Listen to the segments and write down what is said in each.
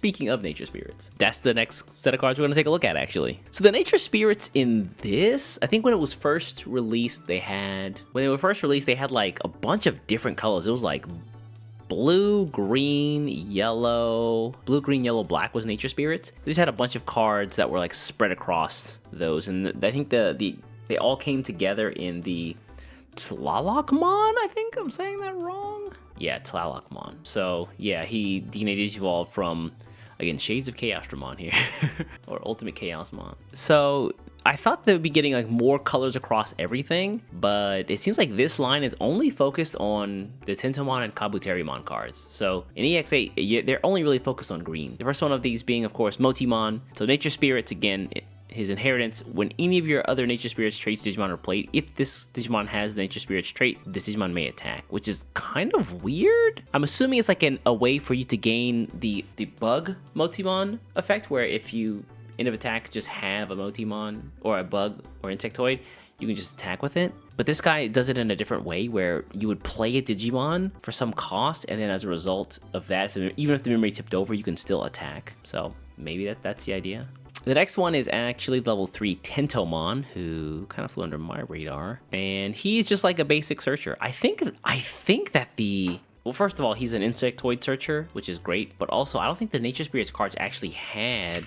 speaking of nature spirits, that's the next set of cards we're going to take a look at, actually. So the nature spirits in this, I think when it was first released, they had like a bunch of different colors. It was like blue, green, yellow, black was nature spirits. They just had a bunch of cards that were like spread across those, and I think they all came together in the Tlalocmon. I think I'm saying that wrong. Yeah, Tlalocmon. So yeah, he evolved from, again, Shades of Chaosdramon here, or Ultimate Chaosmon. So I thought they would be getting like more colors across everything, but it seems like this line is only focused on the Tentomon and Kabuterimon cards. So in EX8, they're only really focused on green. The first one of these being, of course, Motimon. So nature spirits, again, his inheritance. When any of your other nature spirits traits Digimon are played, if this Digimon has the nature spirits trait, this Digimon may attack, which is kind of weird. I'm assuming it's like a way for you to gain the bug Motimon effect, where if you end of attack just have a Motimon or a bug or insectoid, you can just attack with it. But this guy does it in a different way, where you would play a Digimon for some cost, and then as a result of that, even if the memory tipped over, you can still attack. So maybe that's the idea. The next one is actually level 3 Tentomon, who kind of flew under my radar, and he's just like a basic searcher. I think that well, first of all, he's an insectoid searcher, which is great, but also I don't think the nature spirits cards actually had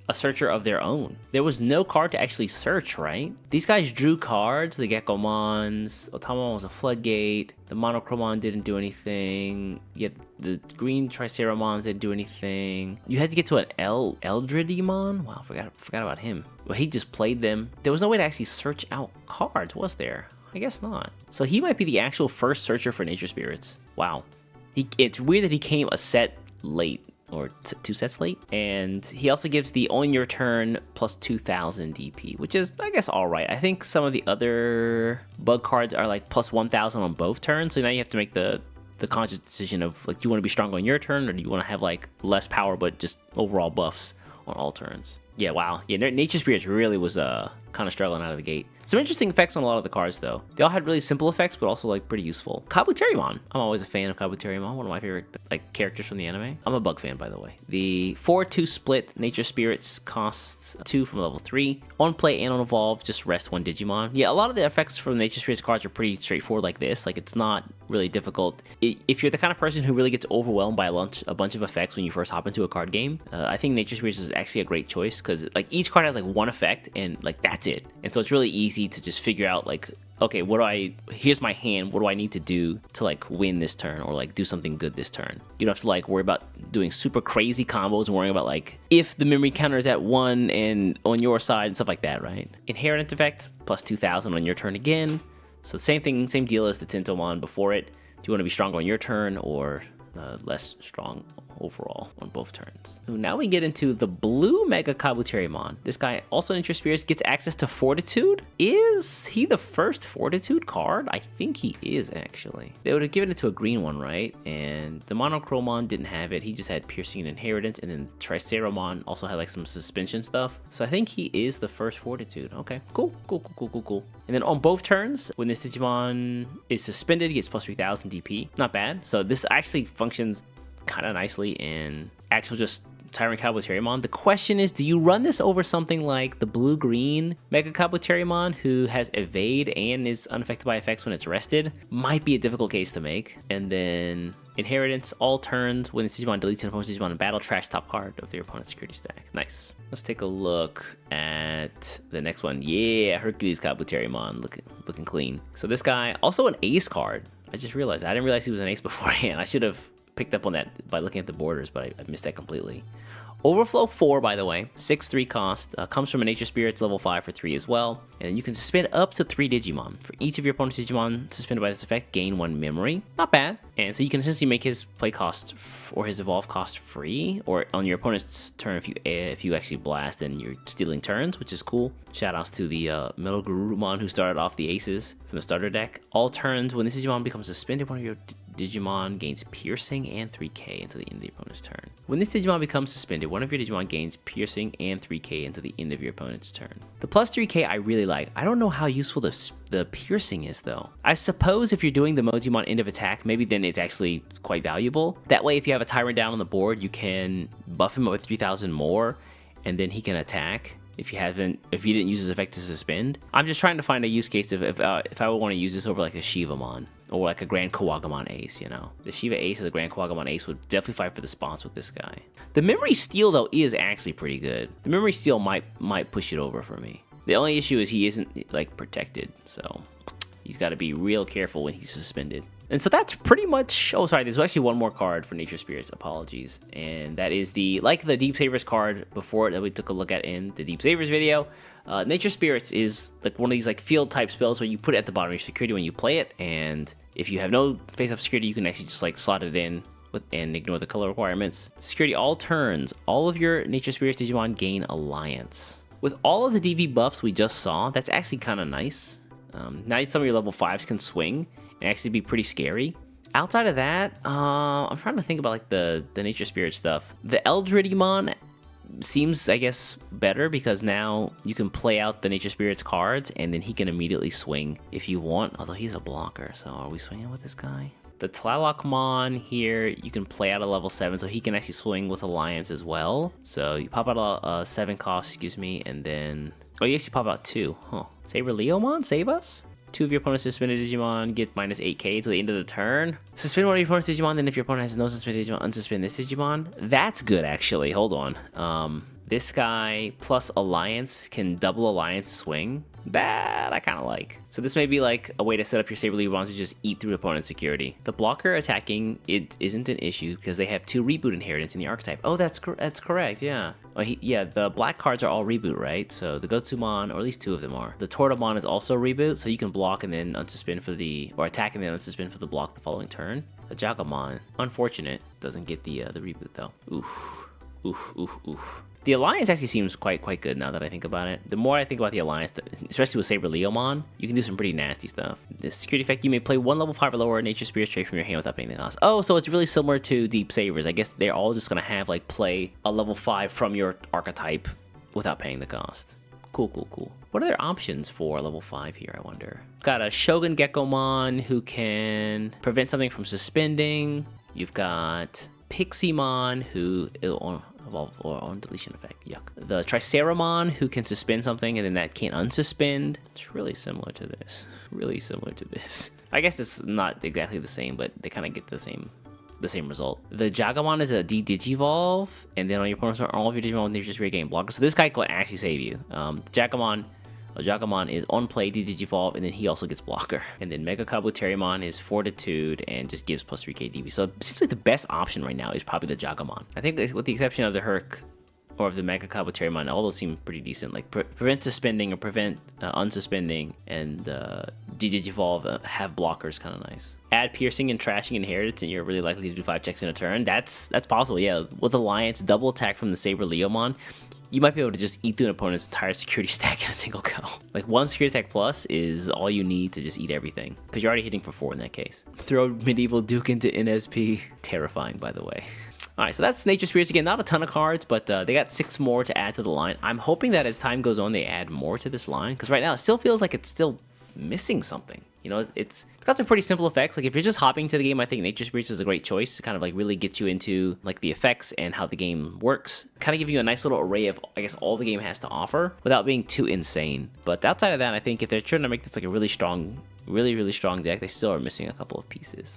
a searcher of their own. There was no card to actually search, right? These guys drew cards. The Geckomons, Otamon was a floodgate. The Monochromon didn't do anything. Yet the green Triceramons didn't do anything. You had to get to an Eldridimon. Wow, forgot about him. Well, he just played them. There was no way to actually search out cards, was there? I guess not. So he might be the actual first searcher for nature spirits. Wow. It's weird that he came a set late, or 2 sets late, and he also gives the on your turn plus 2000 DP, which is, I guess, all right. I think some of the other bug cards are like plus 1000 on both turns, so now you have to make the conscious decision of like, do you want to be strong on your turn, or do you want to have like less power but just overall buffs on all turns? Yeah, wow. Yeah, nature spirits really was kind of struggling out of the gate. Some interesting effects on a lot of the cards, though. They all had really simple effects, but also like pretty useful. Kabuterimon. I'm always a fan of Kabuterimon, one of my favorite like characters from the anime. I'm a bug fan, by the way. The 4-2 split nature spirits costs 2 from level 3. On play and on evolve, just rest 1 Digimon. Yeah, a lot of the effects from nature spirits cards are pretty straightforward like this. Like, it's not really difficult. If you're the kind of person who really gets overwhelmed by a bunch of effects when you first hop into a card game, I think nature spirits is actually a great choice, because like each card has like one effect and like that's it. And so it's really easy to just figure out like, okay, here's my hand, what do I need to do to like win this turn, or like do something good this turn? You don't have to like worry about doing super crazy combos and worrying about like if the memory counter is at 1 and on your side and stuff like that, right? Inheritance effect, plus 2000 on your turn again. So same thing, same deal as the Tentomon before it. Do you want to be stronger on your turn or less strong overall on both turns? So now we get into the blue MegaKabuterimon. This guy, also nature spirits, gets access to Fortitude. Is he the first Fortitude card? I think he is, actually. They would have given it to a green one, right? And the Monochromon didn't have it. He just had Piercing and Inheritance, and then Triceramon also had like some suspension stuff. So I think he is the first Fortitude. Okay, cool. And then on both turns, when this Digimon is suspended, he gets plus 3000 DP. Not bad. So this actually functions kind of nicely in actual just Tyrant Kabuterimon. The question is, do you run this over something like the blue-green MegaKabuterimon, who has evade and is unaffected by effects when it's rested? Might be a difficult case to make. And then Inheritance, all turns, when this Digimon deletes an opponent's Digimon in battle, trash top card of their opponent's security stack. Nice. Let's take a look at the next one. Yeah, HerculesKabuterimon, looking clean. So this guy, also an ace card. I just realized, I didn't realize he was an ace beforehand. I should have picked up on that by looking at the borders, but I missed that completely. Overflow 4, by the way, 6-3 cost, comes from a nature spirits level 5 for 3 as well, and you can suspend up to 3 Digimon. For each of your opponent's Digimon suspended by this effect, gain 1 memory. Not bad. And so you can essentially make his play cost or his evolve cost free, or on your opponent's turn if you actually blast and you're stealing turns, which is cool. Shoutouts to the MegaKabuterimon who started off the aces from the starter deck. All turns, when this Digimon becomes suspended, one of your Digimon gains piercing and 3k until the end of the opponent's turn. When this Digimon becomes suspended, one of your Digimon gains piercing and 3k until the end of your opponent's turn. The plus 3k I really like. I don't know how useful the piercing is though. I suppose if you're doing the Motimon end of attack, maybe then it's actually quite valuable. That way if you have a Tyrant down on the board, you can buff him up with 3000 more and then he can attack. If you didn't use his effect to suspend. I'm just trying to find a use case if I would want to use this over like a Shivamon or like a Grand Kawagamon Ace, you know. The Shiva Ace or the Grand Kawagamon Ace would definitely fight for the spots with this guy. The Memory Steal though is actually pretty good. The Memory Steal might push it over for me. The only issue is he isn't like protected, so he's got to be real careful when he's suspended. And so that's pretty much, oh sorry, there's actually one more card for Nature Spirits, apologies. And that is like the Deep Savers card before that we took a look at in the Deep Savers video. Nature Spirits is like one of these like field type spells where you put it at the bottom of your security when you play it. And if you have no face up security, you can actually just like slot it in and ignore the color requirements. Security all turns, all of your Nature Spirits Digimon gain Alliance. With all of the DV buffs we just saw, that's actually kind of nice. Now some of your level 5s can swing and actually be pretty scary. Outside of that, I'm trying to think about like the Nature Spirit stuff. The Eldridimon seems, I guess, better because now you can play out the Nature Spirit's cards and then he can immediately swing if you want, although he's a blocker, so are we swinging with this guy? The Tlalocmon here, you can play out a level 7, so he can actually swing with Alliance as well. So you pop out a 7 cost, excuse me, and then... Oh, you actually pop out 2, huh? Saber Leomon, save us? 2 of your opponent's suspended Digimon get minus 8k to the end of the turn. Suspend one of your opponent's Digimon, then if your opponent has no suspended Digimon, unsuspend this Digimon. That's good, actually. Hold on. This guy plus Alliance can double Alliance swing. That I kind of like. So this may be like a way to set up your Saber Leomon to just eat through opponent's security. The blocker attacking, it isn't an issue because they have 2 reboot inheritance in the archetype. Oh, that's correct, yeah. Well, yeah, the black cards are all reboot, right? So the Gotsumon, or at least 2 of them are. The Tortomon is also reboot, so you can block and then unsuspend for the, or attack and then unsuspend for the block the following turn. The Jagamon, unfortunate, doesn't get the reboot though. Oof, oof, oof, oof. The Alliance actually seems quite good now that I think about it. The more I think about the Alliance, especially with Saber Leomon, you can do some pretty nasty stuff. The security effect, you may play 1 level 5 or lower Nature Spirit trait from your hand without paying the cost. Oh, so it's really similar to Deep Savers. I guess they're all just gonna have like play a level 5 from your archetype without paying the cost. Cool, cool, cool. What are their options for level 5 here, I wonder? Got a Shogun Gekomon who can prevent something from suspending. You've got Pixiemon who evolve or on deletion effect. Yuck. The Triceramon who can suspend something and then that can't unsuspend. It's really similar to this. Really similar to this. I guess it's not exactly the same, but they kind of get the same result. The Jagamon is a D-Digivolve, and then on your opponent's turn, all of your Digimon with Nature Spirit gain blocker. So this guy can actually save you. Jagamon is on play, D-Digivolve, and then he also gets blocker. And then MegaKabuterimon is Fortitude and just gives plus 3k DV. So it seems like the best option right now is probably the Jagamon. I think with the exception of the Herc or of the MegaKabuterimon, all those seem pretty decent. Like prevent suspending or prevent unsuspending, and D-Digivolve have blockers, kind of nice. Add piercing and trashing inheritance, and you're really likely to do 5 checks in a turn. That's possible, yeah. With Alliance, double attack from the Saber Leomon, you might be able to just eat through an opponent's entire security stack in a single go. Like 1 security attack plus is all you need to just eat everything, because you're already hitting for 4 in that case. Throw Medieval Duke into NSP. Terrifying, by the way. Alright, so that's Nature Spirits. Again, not a ton of cards, but they got 6 more to add to the line. I'm hoping that as time goes on, they add more to this line, because right now it still feels like it's still missing something. You know, it's got some pretty simple effects. Like if you're just hopping to the game, I think Nature Spirits is a great choice to kind of like really get you into like the effects and how the game works. Kind of give you a nice little array of, I guess, all the game has to offer without being too insane. But outside of that, I think if they're trying to make this like a really strong deck, they still are missing a couple of pieces.